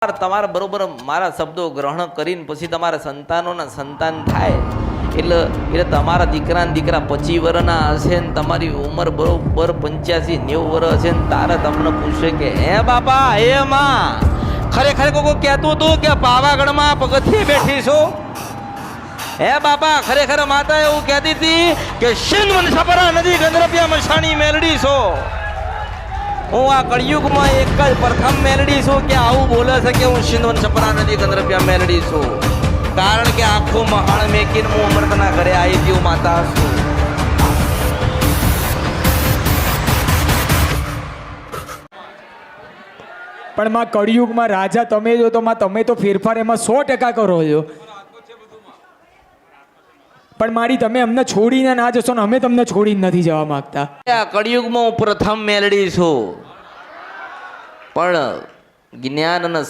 તમારા બરોબર મારા શબ્દો ગ્રહણ કરીને પછી તમારા સંતાનોના સંતાન થાય એટલે તમારા દીકરા 25 વર્ષના હશે ને તમારી ઉંમર બરોબર 85-90 વર્ષ હશે ને તારે તમને પૂછે કે હે બાપા હે માં ખરેખર કોઈ કહેતું હતું કે પાવાગઢમાં પગથિયે બેઠી છો? હે બાપા ખરેખર માતા એવું કહેતી હતી કે સિંધ વંશપરા નદી ગંધરપિયા મસાણી મેલડી છો? હું આ કળિયુગમાં એક જ પ્રથમ મેલડી છું કે આવું બોલે છે કે હું સિંધ વંશપરા નદી ગંધરપિયા મેલડી છું, કારણ કે આખું મહાણ મેકીને હું અમૃતના ઘરે આવી ગયું માતા છું. પણ માં કળિયુગમાં રાજા તમે જો તો માં તમે તો ફેરફાર એમાં 100% કરો છો. પણ મારી તમે અમને છોડીને ના જશો ને અમે તમને છોડીને નથી જવા માંગતા. આ કળિયુગમાં હું પ્રથમ મેલડી છું, પણ જ્ઞાન અને